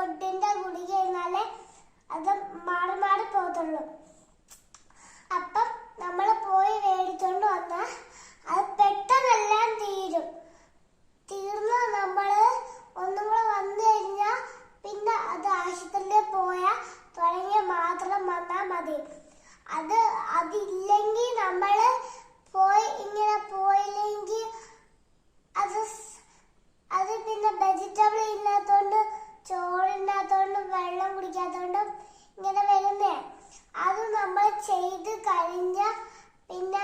ഫുഡിന്റെ ഗുളിക ഇരുന്നാലേ അത് മാറി മാറി പോകത്തുള്ളൂ. അപ്പം നമ്മൾ പോയി മേടിച്ചോണ്ട് വന്നാൽ അത് പെട്ടെന്നെല്ലാം തീർന്ന് നമ്മള് ഒന്നും കൂടെ വന്നു കഴിഞ്ഞാൽ പിന്നെ അത് ആശുപത്രിയിൽ പോയാൽ തുടങ്ങിയ മാത്രം വന്നാൽ മതി. അതില്ലെങ്കിൽ നമ്മള് ഇങ്ങനെ പോയില്ലെങ്കിൽ അത് പിന്നെ വെജിറ്റബിൾ ഇല്ലാത്തോണ്ട് ചോറില്ലാത്തോണ്ട് വെള്ളം കുടിക്കാത്തോണ്ടും ഇങ്ങനെ വരുന്നേ. അത് നമ്മൾ ചെയ്ത് കഴിഞ്ഞ പിന്നെ